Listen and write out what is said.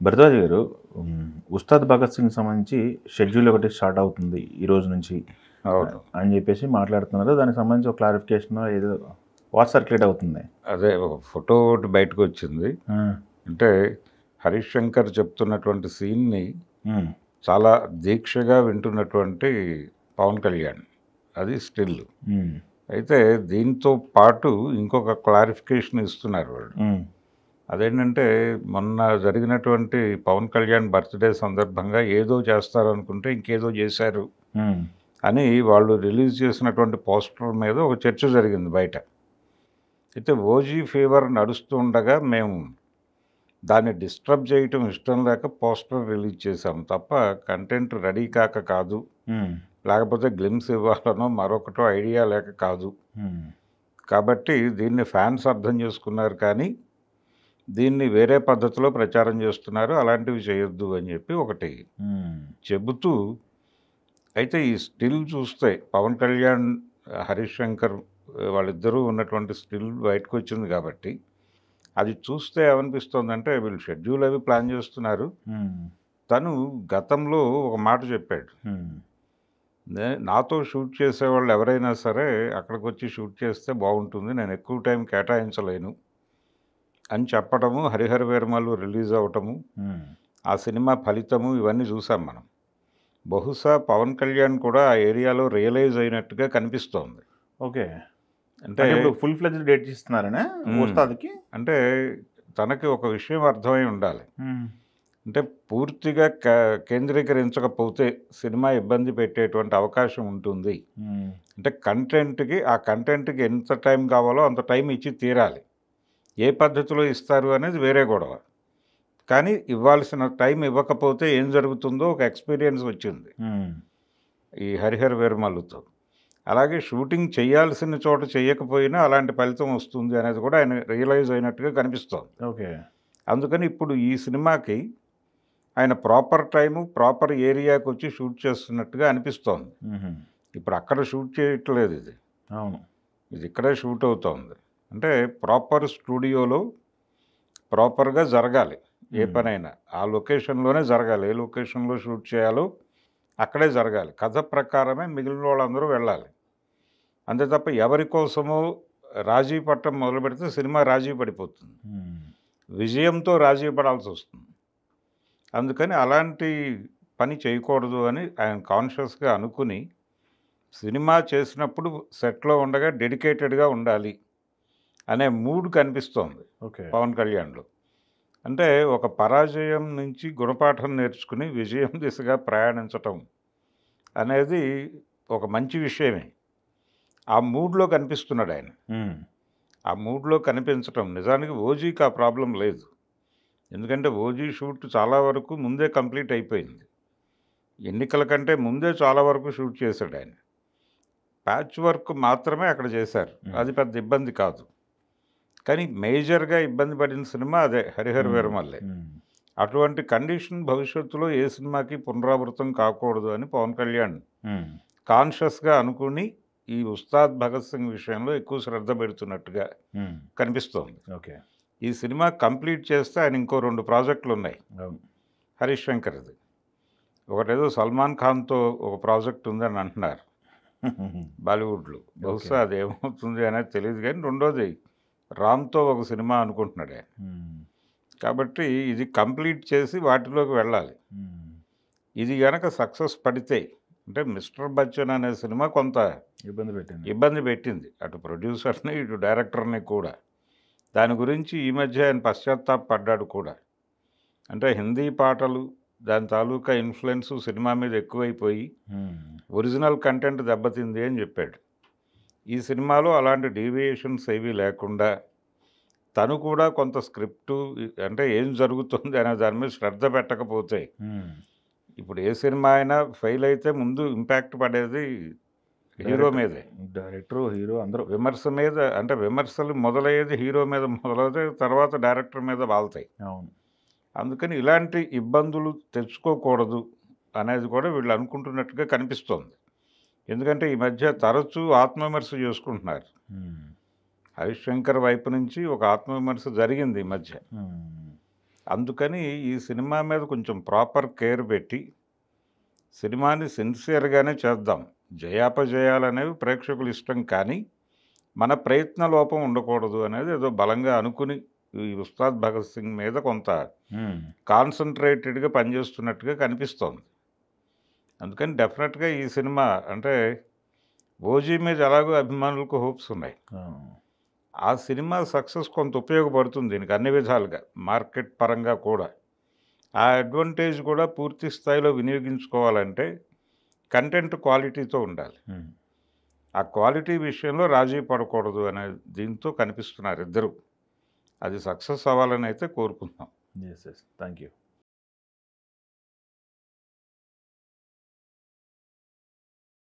భరద్వాజ్ గారు, ఉస్తాద్ భగత్ సింగ్ సంబంధించి షెడ్యూల్ ఒకటి స్టార్ట్ అవుతుంది ఈ రోజు నుంచి అవును. అని చెప్పేసి మాట్లాడుతున్నారు. దానికి సంబంధించి ఒక క్లారిఫికేషన్ ఏదో వాట్ సర్క్యులేట్ అవుతుంది. అదే ఒక ఫోటో ఒకటి బయటకు వచ్చింది. అంటే హరీష్ శంకర్ చెప్తున్నటువంటి సీన్ని చాలా దీక్షగా వింటున్నటువంటి పవన్ కళ్యాణ్, అది స్టిల్. అయితే దీంతో పాటు ఇంకొక క్లారిఫికేషన్ ఇస్తున్నారు వాళ్ళు. అదేంటంటే మొన్న జరిగినటువంటి పవన్ కళ్యాణ్ బర్త్డే సందర్భంగా ఏదో చేస్తారనుకుంటే ఇంకేదో చేశారు అని వాళ్ళు రిలీజ్ చేసినటువంటి పోస్టర్ మీద ఒక చర్చ జరిగింది బయట. అయితే ఓజీ ఫీవర్ నడుస్తూ ఉండగా మేము దాన్ని డిస్టర్బ్ చేయటం ఇష్టం లేక పోస్టర్ రిలీజ్ చేశాం తప్ప కంటెంట్ రెడీ కాక కాదు, లేకపోతే గ్లిమ్స్ ఇవ్వాలనో మరొకటో ఐడియా లేక కాదు. కాబట్టి దీన్ని ఫ్యాన్స్ అర్థం చేసుకున్నారు, కానీ దీన్ని వేరే పద్ధతిలో ప్రచారం చేస్తున్నారు, అలాంటివి చేయొద్దు అని చెప్పి ఒకటి చెబుతూ. అయితే ఈ స్టిల్ చూస్తే పవన్ కళ్యాణ్, హరీష్ శంకర్ వాళ్ళిద్దరూ ఉన్నటువంటి స్టిల్ బయటకు వచ్చింది కాబట్టి అది చూస్తే ఏమనిపిస్తోందంటే వీళ్ళు షెడ్యూల్ అవి ప్లాన్ చేస్తున్నారు. తను గతంలో ఒక మాట చెప్పాడు, నాతో షూట్ చేసేవాళ్ళు ఎవరైనా సరే అక్కడికి వచ్చి షూట్ చేస్తే బాగుంటుంది, నేను ఎక్కువ టైం కేటాయించలేను అని చెప్పటము, హరిహర వీరమల్లు రిలీజ్ అవ్వటము, ఆ సినిమా ఫలితము ఇవన్నీ చూసాం మనం. బహుశా పవన్ కళ్యాణ్ కూడా ఆ ఏరియాలో రియలైజ్ అయినట్టుగా కనిపిస్తోంది. ఓకే, అంటే ఇప్పుడు ఫుల్ ఫ్లెడ్జ్డ్ డేట్ ఇస్తున్నారనే ఉస్తాద్కి. అంటే తనకి ఒక విషయం అర్థమై ఉండాలి. అంటే పూర్తిగా కేంద్రీకరించకపోతే సినిమా ఇబ్బంది పెట్టేటువంటి అవకాశం ఉంటుంది. అంటే ఆ కంటెంట్కి ఎంత టైం కావాలో అంత టైం ఇచ్చి తీరాలి. ఏ పద్ధతిలో ఇస్తారు అనేది వేరే గొడవ, కానీ ఇవ్వాల్సిన టైం ఇవ్వకపోతే ఏం జరుగుతుందో ఒక ఎక్స్పీరియన్స్ వచ్చింది ఈ హరిహర వీరమల్లుతో. అలాగే షూటింగ్ చేయాల్సిన చోట చేయకపోయినా అలాంటి ఫలితం వస్తుంది అనేది కూడా ఆయన రియలైజ్ అయినట్టుగా కనిపిస్తోంది. ఓకే, అందుకని ఇప్పుడు ఈ సినిమాకి ఆయన ప్రాపర్ టైము, ప్రాపర్ ఏరియాకి వచ్చి షూట్ చేస్తున్నట్టుగా అనిపిస్తోంది. ఇప్పుడు అక్కడ షూట్ చేయట్లేదు, ఇది అవును, ఇది ఇక్కడే షూట్ అవుతోంది. అంటే ప్రాపర్ స్టూడియోలో ప్రాపర్గా జరగాలి ఏ పనైనా, ఆ లొకేషన్లోనే జరగాలి. ఏ లొకేషన్లో షూట్ చేయాలో అక్కడే జరగాలి. కథ ప్రకారమే మిగిలిన వాళ్ళందరూ వెళ్ళాలి. అంతే తప్ప ఎవరి కోసమో రాజీ పట్టం మొదలు పెడితే సినిమా రాజీ పడిపోతుంది, విజయంతో రాజీ పడాల్సి వస్తుంది. అందుకని అలాంటి పని చేయకూడదు అని ఆయన కాన్షియస్గా అనుకుని సినిమా చేసినప్పుడు సెట్లో ఉండగా డెడికేటెడ్గా ఉండాలి అనే మూడ్ కనిపిస్తోంది పవన్ కళ్యాణ్లో. అంటే ఒక పరాజయం నుంచి గుణపాఠం నేర్చుకుని విజయం దిశగా ప్రయాణించటం అనేది ఒక మంచి విషయమే. ఆ మూడ్లో కనిపిస్తున్నాడు ఆయన. ఆ మూడ్లో కనిపించటం, నిజానికి ఓజీకి ఆ ప్రాబ్లం లేదు. ఎందుకంటే ఓజీ షూట్ చాలా వరకు ముందే కంప్లీట్ అయిపోయింది. ఎన్నికల కంటే ముందే చాలా వరకు షూట్ చేశాడు ఆయన. ప్యాచ్ వర్క్ మాత్రమే అక్కడ చేశారు, అది పెద్ద ఇబ్బంది కాదు. కానీ మేజర్గా ఇబ్బంది పడిన సినిమా అదే హరిహర వీరమల్లే. అటువంటి కండిషన్ భవిష్యత్తులో ఏ సినిమాకి పునరావృతం కాకూడదు అని పవన్ కళ్యాణ్ కాన్షియస్గా అనుకుని ఈ ఉస్తాద్ భగత్ సింగ్ విషయంలో ఎక్కువ శ్రద్ధ పెడుతున్నట్టుగా కనిపిస్తోంది. ఓకే, ఈ సినిమా కంప్లీట్ చేస్తే ఆయన ఇంకో 2 ప్రాజెక్టులు ఉన్నాయి హరీష్ శంకర్ది. ఒకటేదో సల్మాన్ ఖాన్తో ఒక ప్రాజెక్ట్ ఉందని అంటున్నారు బాలీవుడ్లో. బహుశా అది ఏమవుతుంది అనేది తెలియదు, కానీ రెండోది రామ్తో ఒక సినిమా అనుకుంటున్నాడు ఆయన. కాబట్టి ఇది కంప్లీట్ చేసి వాటిలోకి వెళ్ళాలి. ఇది కనుక సక్సెస్ పడితే, అంటే మిస్టర్ బచ్చన్ అనే సినిమా కొంత ఇబ్బంది పెట్టింది అటు ప్రొడ్యూసర్ని ఇటు డైరెక్టర్ని కూడా. దాని గురించి ఈ మధ్య ఆయన పశ్చాత్తాపడ్డాడు కూడా. అంటే హిందీ పాటలు, దాని తాలూకా ఇన్ఫ్లుయెన్స్ సినిమా మీద ఎక్కువైపోయి ఒరిజినల్ కంటెంట్ దెబ్బతింది అని చెప్పాడు. ఈ సినిమాలో అలాంటి డీవియేషన్స్ ఏవీ లేకుండా తను కూడా కొంత స్క్రిప్టు, అంటే ఏం జరుగుతుంది అనే దాని మీద శ్రద్ధ పెట్టకపోతే, ఇప్పుడు ఏ సినిమా అయినా ఫెయిల్ అయితే ముందు ఇంపాక్ట్ పడేది హీరో మీదే. డైరెక్టర్, హీరో అందరూ విమర్శ మీద, అంటే విమర్శలు మొదలయ్యేది హీరో మీద మొదలవుతాయి, తర్వాత డైరెక్టర్ మీద వాళ్తాయి. అవును, అందుకని ఇలాంటి ఇబ్బందులు తెచ్చుకోకూడదు అనేది కూడా వీళ్ళు అనుకుంటున్నట్టుగా కనిపిస్తోంది. ఎందుకంటే ఈ మధ్య తరచూ ఆత్మవిమర్శ చేసుకుంటున్నారు. హరీష్ శంకర్ వైపు నుంచి ఒక ఆత్మవిమర్శ జరిగింది ఈ మధ్య. అందుకని ఈ సినిమా మీద కొంచెం ప్రాపర్ కేర్ పెట్టి సినిమాని సిన్సియర్గానే చేద్దాం. జయాపజయాలనేవి ప్రేక్షకుల ఇష్టం, కానీ మన ప్రయత్న లోపం ఉండకూడదు అనేది ఏదో బలంగా అనుకుని ఈ ఉస్తాద్ భగత్ సింగ్ మీద కొంత కాన్సన్ట్రేటెడ్గా పనిచేస్తున్నట్టుగా కనిపిస్తోంది. అందుకని డెఫినెట్గా ఈ సినిమా అంటే ఓజీ మీద ఎలాగో అభిమానులకు హోప్స్ ఉన్నాయి. ఆ సినిమా సక్సెస్ కొంత ఉపయోగపడుతుంది దీనికి అన్ని విధాలుగా, మార్కెట్ పరంగా కూడా. ఆ అడ్వాంటేజ్ కూడా పూర్తి స్థాయిలో వినియోగించుకోవాలంటే కంటెంట్ క్వాలిటీతో ఉండాలి. ఆ క్వాలిటీ విషయంలో రాజీ పడకూడదు అనే దీంతో కనిపిస్తున్నారు ఇద్దరు. అది సక్సెస్ అవ్వాలని అయితే కోరుకుంటున్నాం. Yes, thank you.